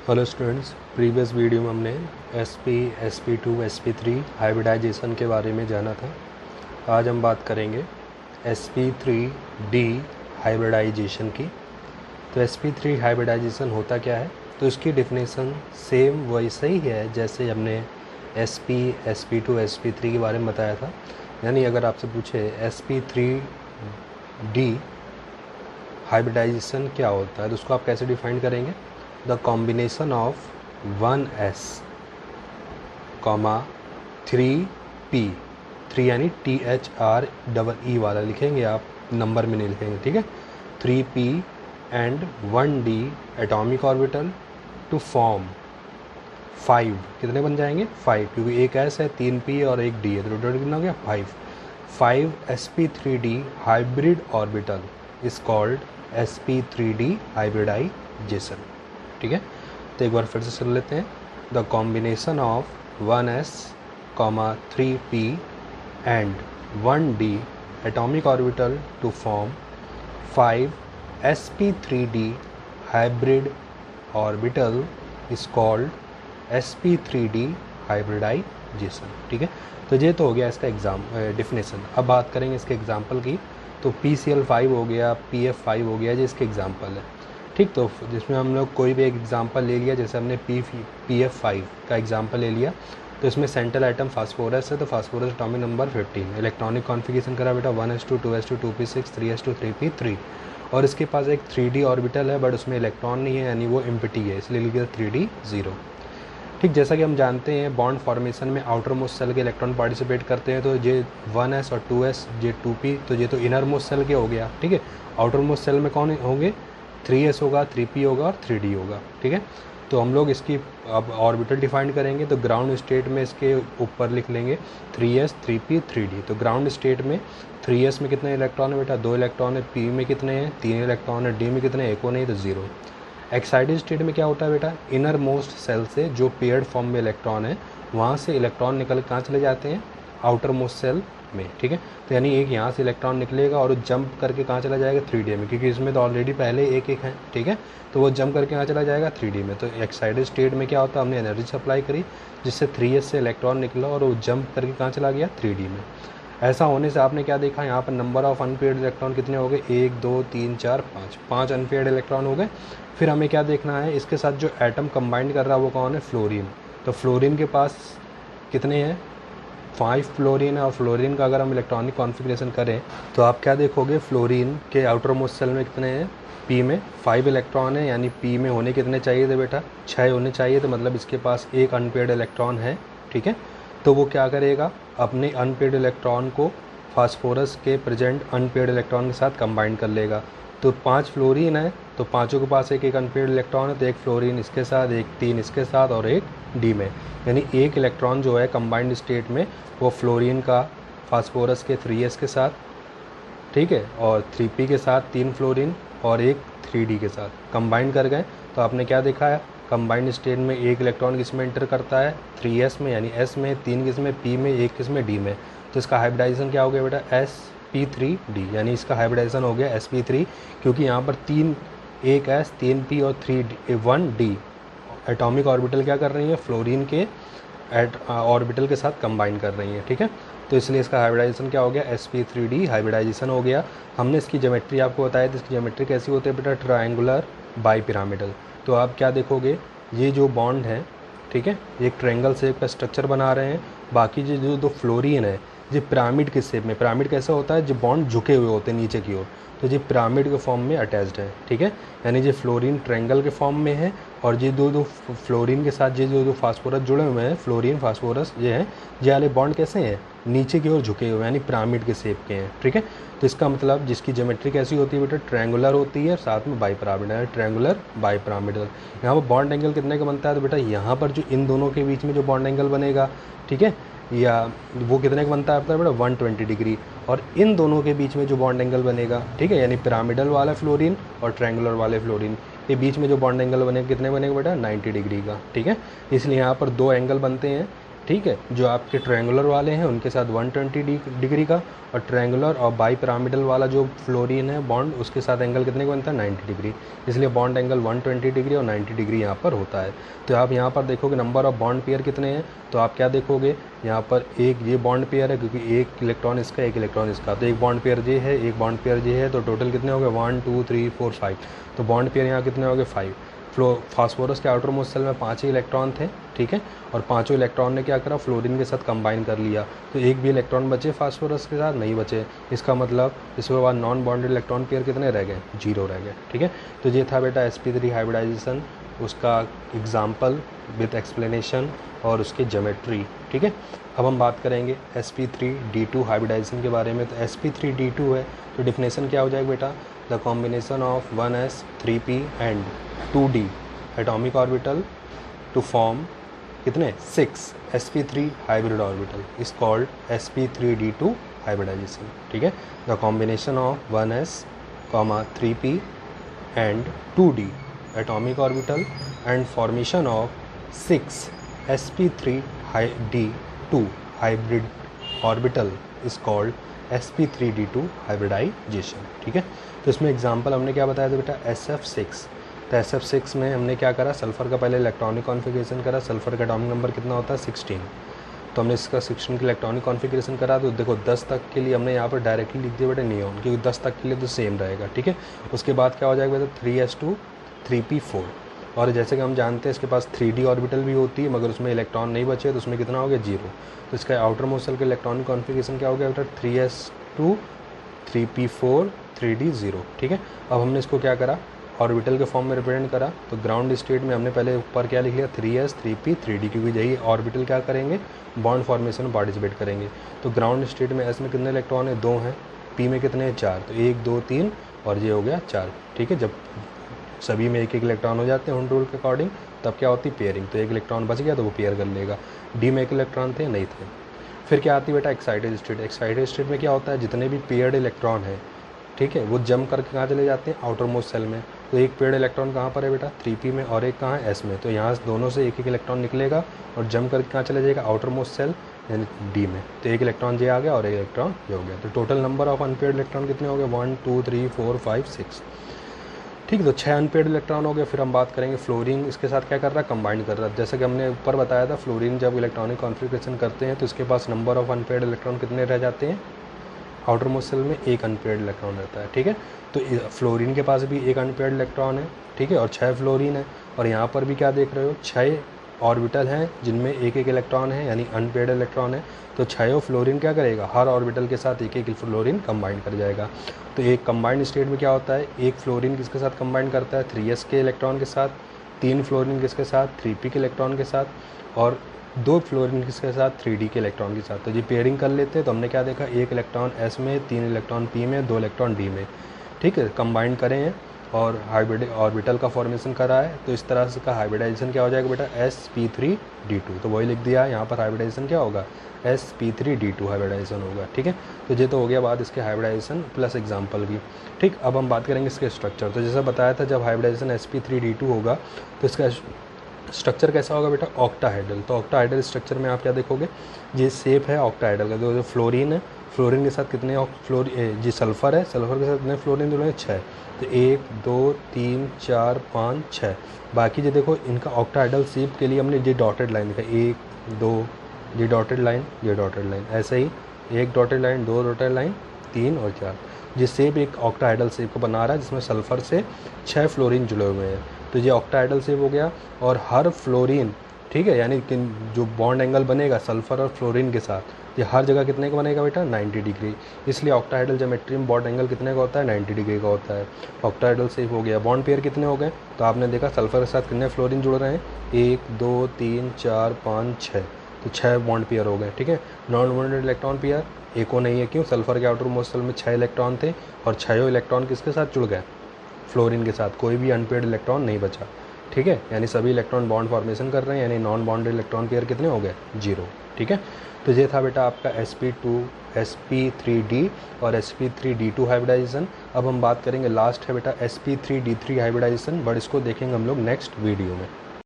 Hello students, previous video में हमने sp, sp2, sp3 hybridisation के बारे में जाना था। आज हम बात करेंगे sp3d हाइब्रिडाइजेशन की। तो sp3 हाइब्रिडाइजेशन होता क्या है, तो इसकी डेफिनेशन सेम वैसे ही है जैसे हमने sp, sp2, sp3 के बारे में बताया था। यानी अगर आपसे पूछे sp3d हाइब्रिडाइजेशन क्या होता है तो उसको आप कैसे डिफाइन करेंगे। The combination of 1s, 3p, 3 यानी THREE वाला लिखेंगे आप, नंबर में नहीं लिखेंगे, ठीक है। 3p and 1d atomic orbital to form 5, कितने बन जाएंगे 5, क्योंकि एक s है, 3p और एक d है, तो टोटल कितना हो गया 5 sp3d hybrid orbital is called sp3d hybridization, ठीक है। तो एक बार फिर से सुन लेते हैं। The combination of 1s, 3p and 1d atomic orbital to form 5 sp3d hybrid orbital is called sp3d hybridization, ठीक है। तो ये तो हो गया इसका डेफिनेशन। अब बात करेंगे इसके एग्जाम्पल की। तो PCl5 हो गया, PF5 हो गया, ये इसके एग्जाम्पल है, ठीक। तो जिसमें हम लोग कोई भी एक एग्जांपल ले लिया, जैसे हमने PF5 का एग्जांपल ले लिया, तो इसमें सेंट्रल आइटम फास्फोरस है, तो phosphorus atomic number 15, electronic configuration करा बेटा 1s2 2s2 2p6 3s2 3p3, और इसके पास एक 3d ऑर्बिटल है, बट उसमें इलेक्ट्रॉन नहीं है, यानी वो एम्प्टी है, इसलिए लिखिए 3d 0, ठीक। जैसा कि हम जानते हैं बॉन्ड फॉर्मेशन में आउटर मोस्ट सेल के इलेक्ट्रॉन पार्टिसिपेट करते हैं, तो ये 1s और 2s, ये 2p, तो ये तो इनर मोस्ट सेल के हो गया, ठीक है। आउटर मोस्ट सेल में कौन होंगे, 3s होगा, 3p होगा और 3d होगा, ठीक है। तो हम लोग इसकी अब ऑर्बिटल डिफाइन करेंगे, तो ग्राउंड स्टेट में इसके ऊपर लिख लेंगे 3s 3p 3d। तो ग्राउंड स्टेट में 3s में कितने इलेक्ट्रॉन है बेटा, 2 इलेक्ट्रॉन है, p में कितने हैं, 3 इलेक्ट्रॉन है, d में कितने, एक को नहीं, तो 0। एक्साइटेड स्टेट में क्या होता है बेटा, इनर मोस्ट सेल से जो पेयर्ड फॉर्म में इलेक्ट्रॉन है वहाँ से इलेक्ट्रॉन निकल कहाँ चले जाते हैं, आउटर मोस्ट सेल में, ठीक है। तो यानी एक यहाँ से इलेक्ट्रॉन निकलेगा और वो जंप करके कहाँ चला जाएगा 3D में, क्योंकि इसमें तो ऑलरेडी पहले एक है, ठीक है। तो वो जंप करके कहाँ चला जाएगा 3D में। तो एक्साइटेड स्टेट में क्या होता है, हमने एनर्जी सप्लाई करी जिससे 3s से इलेक्ट्रॉन निकला और वो जंप करके कहाँ चला गया 3D में। ऐसा होने से आपने क्या देखा, यहाँ पर नंबर ऑफ अनपेयर्ड इलेक्ट्रॉन कितने हो गए, 1 2 3 4 5 अनपेयर्ड इलेक्ट्रॉन हो गए। फिर हमें क्या देखना है, इसके साथ जो एटम कंबाइंड कर रहा है वो कौन है, फ्लोरीन। तो फ्लोरीन के पास कितने हैं, 5 फ्लोरीन है, और फ्लोरीन का अगर हम इलेक्ट्रॉनिक कॉन्फ़िगरेशन करें तो आप क्या देखोगे, फ्लोरीन के आउटर मोस्ट सेल में कितने हैं, p में 5 इलेक्ट्रॉन है, यानी p में होने कितने चाहिए थे बेटा, 6 होने चाहिए, तो मतलब इसके पास एक अनपेयर्ड इलेक्ट्रॉन है, ठीक है। तो वो क्या करेगा, अपने अनपेयर्ड इलेक्ट्रॉन को फास्फोरस के प्रेजेंट अनपेयर्ड इलेक्ट्रॉन के साथ कंबाइन कर लेगा। तो 5 फ्लोरीन है, तो पांचों के पास एक एक अनपेयर्ड इलेक्ट्रॉन है, तो एक फ्लोरीन इसके साथ, एक 3 इसके साथ और एक डी में, यानी एक इलेक्ट्रॉन जो है कंबाइंड स्टेट में वो फ्लोरीन का फास्फोरस के 3s के साथ, ठीक है, और 3p के साथ 3 फ्लोरीन और एक 3d के साथ कंबाइन कर गए। तो आपने क्या देखा है, कंबाइंड स्टेट में एक इलेक्ट्रॉन किस में एंटर करता है, 3s में, यानी s में, 3 किस में, p में, एक किस में, d में। तो इसका हाइब्रिडाइजेशन क्या हो गया बेटा, sp3d, यानी इसका हाइब्रिडाइजेशन हो गया sp3, क्योंकि यहाँ पर एक s 3p और 1d एटॉमिक ऑर्बिटल क्या कर रही है, फ्लोरीन के ऑर्बिटल के साथ कंबाइन कर रही है, ठीक है। तो इसलिए इसका हाइब्रिडाइजेशन क्या हो गया, sp3d हाइब्रिडाइजेशन हो गया। हमने इसकी ज्योमेट्री आपको बताया थी, इसकी ज्योमेट्री कैसी होती है बेटा, ट्रायंगुलर बाईपिरामिडल। तो आप क्या देखोगे, ये जो बॉन्ड है, ठीक है, एक ट्रायंगल शेप का स्ट्रक्चर बना रहे हैं, बाकी जो दो फ्लोरीन है ये पिरामिड के शेप में, पिरामिड कैसा होता है, जो बॉन्ड झुके हुए होते हैं नीचे की ओर, तो ये पिरामिड के फॉर्म में अटैच्ड है, ठीक है। यानी ये फ्लोरीन ट्रायंगल के फॉर्म में है, और ये दो फ्लोरीन के साथ ये जो फास्फोरस जुड़े हुए हैं, फ्लोरीन फास्फोरस ये हैं, ये वाले बॉन्ड कैसे हैं, नीचे की ओर झुके हुए, यानी पिरामिड के शेप के हैं, ठीक है। तो इसका मतलब जिसकी ज्योमेट्री कैसी होती है बेटा, ट्रायंगुलर होती है, साथ में बाईपिरामिडल, ट्रायंगुलर बाईपिरामिडल। यहाँ पर बॉन्ड एंगल कितने का बनता है, तो बेटा यहाँ पर जो इन दोनों के बीच में जो बॉन्ड एंगल बनेगा, ठीक है, या वो कितने का बनता है आपका बेटा, 120 डिग्री, और इन दोनों के बीच में जो बॉन्ड एंगल बनेगा, ठीक है, यानी पिरामिडल वाला फ्लोरीन और ट्रायंगुलर वाले फ्लोरीन के बीच में जो बॉन्ड एंगल बनेगा कितने बनेगा बेटा, 90 डिग्री का, ठीक है। इसलिए यहाँ पर दो एंगल बनते हैं, ठीक है। जो आपके ट्रायंगुलर वाले हैं उनके साथ 120 डिग्री का, और ट्रायंगुलर और बाई पिरामिडल वाला जो फ्लोरीन है बॉन्ड, उसके साथ एंगल कितने का बनता है 90 डिग्री। इसलिए बॉन्ड एंगल 120 डिग्री और 90 डिग्री यहाँ पर होता है। तो आप यहाँ पर देखोगे नंबर ऑफ बॉन्ड पेयर कितने हैं, तो आप क्या देखोगे यहाँ पर एक ये बॉन्ड पेयर है, क्योंकि एक इलेक्ट्रॉन इसका एक इलेक्ट्रॉन इसका, तो एक बॉन्ड पेयर ये है, एक बॉन्ड पेयर ये है, तो टोटल कितने हो गए 1 2 3 4 5। तो बॉन्ड पेयर यहाँ कितने हो गए 5। फास्फोरस के आउटर मोस्ट सेल में 5 ही इलेक्ट्रॉन थे, ठीक है, और पांचों इलेक्ट्रॉन ने क्या करा फ्लोरीन के साथ कंबाइन कर लिया, तो एक भी इलेक्ट्रॉन बचे फास्फोरस के साथ नहीं बचे। इसका मतलब इसके बाद नॉन बॉन्डेड इलेक्ट्रॉन पेयर कितने रह गए 0 रह गए, ठीक है। तो ये था बेटा sp3 हाइब्रिडाइजेशन, उसका एग्जाम्पल विद एक्सप्लेनेशन और उसके ज्योमेट्री, ठीक है। अब हम बात करेंगे sp3d2 हाइब्रिडाइजेशन के बारे में। तो sp3d2 है तो डिफिनेशन क्या हो जाएगा बेटा, the combination of 1s 3p and 2d atomic orbital to form कितने 6 sp3 hybrid orbital is called sp3d2 hybridization, ठीक है। The combination of 1s 3p and 2d atomic orbital and formation of 6 sp3d2 hybrid orbital is called sp3d2 hybridization, ठीक है। तो इसमें example हमने क्या बताया था बेटा SF6। तो SF6 में हमने क्या करा, सल्फर का पहले इलेक्ट्रॉनिक कॉन्फ़िगरेशन करा। सल्फर का एटॉमिक नंबर कितना होता है 16, तो हमने इसका 16 का इलेक्ट्रॉनिक कॉन्फ़िगरेशन करा। तो देखो 10 तक के लिए हमने यहाँ पर डायरेक्टली लिख दिया बेटा नियॉन, क्योंकि 10 तक के लिए तो सेम रहेगा, ठीक है। उसके बाद क्या हो जाएगा बेटा 3s2 3p4, और जैसे कि हम जानते हैं इसके पास 3d ऑर्बिटल भी होती है, मगर उसमें इलेक्ट्रॉन नहीं बचे, तो उसमें कितना हो गया 0। तो इसका आउटर मोस्ट सेल का इलेक्ट्रॉनिक कॉन्फ़िगरेशन क्या हो गया बेटा 3s2 3p4 3d 0, ठीक है। अब हमने इसको क्या करा ऑर्बिटल के फॉर्म में रिप्रेजेंट करा। तो ग्राउंड स्टेट में हमने पहले ऊपर क्या लिख लिया 3s 3p 3d, क्योंकि यही ऑर्बिटल क्या करेंगे बॉन्ड फॉर्मेशन में पार्टिसिपेट करेंगे। तो ग्राउंड स्टेट में s में कितने इलेक्ट्रॉन है 2 हैं, p में कितने हैं 4, तो 1 2 3 और ये हो गया 4, ठीक है। जब सभी में एक एक इलेक्ट्रॉन हो जाते हैं हुंड रूल के अकॉर्डिंग, तब क्या होती है पेयरिंग, तो एक इलेक्ट्रॉन बच गया तो वो पेयर कर लेगा। डी में एक इलेक्ट्रॉन थे नहीं थे। फिर क्या आती है बेटा एक्साइटेड स्टेट। एक्साइटेड स्टेट में क्या होता है जितने भी पेयर्ड इलेक्ट्रॉन हैं, ठीक है, वो जम करके कहाँ चले जाते हैं आउटर मोस्ट सेल में। तो एक पेयर्ड इलेक्ट्रॉन कहाँ पर है बेटा 3p में, और एक कहाँ है s में। तो यहाँ दोनों से एक एक इलेक्ट्रॉन निकलेगा और जम करके कहाँ चले जाएगा आउटर मोस्ट सेल यानी d में। तो एक इलेक्ट्रॉन ये आ गया और एक इलेक्ट्रॉन ये हो गया। तो total number of unpaired electron कितने हो गए 1 2 3 4 5 6, ठीक है। तो 6 अनपेयर्ड इलेक्ट्रॉन हो गए। फिर हम बात करेंगे फ्लोरीन इसके साथ क्या कर रहा है कंबाइन कर रहा है। जैसे कि हमने ऊपर बताया था फ्लोरीन जब इलेक्ट्रॉनिक कॉन्फ़िगरेशन करते हैं तो इसके पास नंबर ऑफ अनपेयर्ड इलेक्ट्रॉन कितने रह जाते हैं, आउटर मोस्ट सेल में एक अनपेयर्ड इलेक्ट्रॉन रहता है, ठीक है। तो फ्लोरीन के पास भी एक अनपेयर्ड इलेक्ट्रॉन है, ठीक है, और 6 फ्लोरीन है। और यहाँ पर भी क्या देख रहे हो 6 ऑर्बिटल हैं जिनमें एक एक इलेक्ट्रॉन है यानी अनपेयर्ड इलेक्ट्रॉन है। तो 6 फ्लोरीन क्या करेगा हर ऑर्बिटल के साथ एक एक फ्लोरीन कंबाइन कर जाएगा। तो एक कंबाइंड स्टेट में क्या होता है एक फ्लोरीन किसके साथ कंबाइन करता है 3s के इलेक्ट्रॉन के साथ, 3 फ्लोरीन किसके साथ 3p के इलेक्ट्रॉन के साथ, और 2 फ्लोरीन किसके साथ 3d के इलेक्ट्रॉन के साथ। तो ये पेयरिंग कर लेते हैं। तो हमने क्या देखा एक इलेक्ट्रॉन s में, 3 इलेक्ट्रॉन p में, 2 इलेक्ट्रॉन d में, ठीक है, कंबाइन करें हैं और हाइब्रिड ऑर्बिटल का फॉर्मेशन करा है। तो इस तरह से का हाइब्रिडाइजेशन क्या हो जाएगा बेटा sp3d2। तो वही लिख दिया है यहाँ पर हाइब्रिडाइजेशन क्या होगा sp3d2 हाइब्रिडाइजेशन होगा, ठीक है। तो ये तो हो गया बात इसके हाइब्रिडाइजेशन प्लस एग्जांपल की, ठीक। अब हम बात करेंगे इसके स्ट्रक्चर। तो जैसा बताया था जब हाइब्रिडाइजेशन sp3d2 होगा तो इसका स्ट्रक्चर कैसा होगा बेटा ऑक्टाहाइड्रल। तो ऑक्टाहाइड्रल स्ट्रक्चर में आप क्या देखोगे ये शेप है ऑक्टाहाइड्रल का। जो फ्लोरीन है फ्लोरीन के साथ कितने जी सल्फ़र है, सल्फ़र के साथ कितने फ्लोरीन जुड़े हैं 6। तो 1 2 3 4 5 6। बाकी जो देखो इनका ऑक्टाहाइड्रल शेप के लिए हमने ये डॉटेड लाइन लिखा 1 2, ये डॉटेड लाइन, ये डॉटेड लाइन, ऐसे ही 1 डॉटेड लाइन 2 डॉटेड लाइन 3 और 4। ये शेप एक ऑक्टाहाइड्रल शेप को बना रहा है जिसमें सल्फ़र से 6 फ्लोरीन जुड़े हुए हैं। तो ये ऑक्टाहाइड्रल शेप हो गया। और हर फ्लोरीन, ठीक है, यानी कि जो बॉन्ड एंगल बनेगा सल्फ़र और फ्लोरीन के साथ ये हर जगह कितने का बनेगा बेटा 90 डिग्री। इसलिए ऑक्टाहाइड्रल ज्योमेट्री में बॉन्ड एंगल कितने का होता है 90 डिग्री का होता है। ऑक्टाहाइड्रल शेप हो गया। बॉन्ड पेयर कितने हो गए तो आपने देखा सल्फ़र के साथ कितने फ्लोरीन जुड़ रहे हैं 1 2 3 4 5 6। तो 6 बॉन्ड पेयर हो गए, ठीक है। नॉन बॉन्डेड इलेक्ट्रॉन पेयर एको नहीं है, क्यों सल्फ़र के आउटर मोस्ट सेल में 6 इलेक्ट्रॉन थे और 6 इलेक्ट्रॉन किसके साथ जुड़ गए फ्लोरीन के साथ, कोई भी अनपेयर्ड इलेक्ट्रॉन नहीं बचा, ठीक है। यानी सभी इलेक्ट्रॉन बॉन्ड फॉर्मेशन कर रहे हैं, यानी नॉन बॉन्डेड इलेक्ट्रॉन पेयर कितने हो गए 0, ठीक है। तो ये था बेटा आपका sp3d और sp3d2 हाइब्रिडाइजेशन। अब हम बात करेंगे लास्ट है बेटा sp3d3 हाइब्रिडाइजेशन, बट इसको देखेंगे हम लोग नेक्स्ट वीडियो में।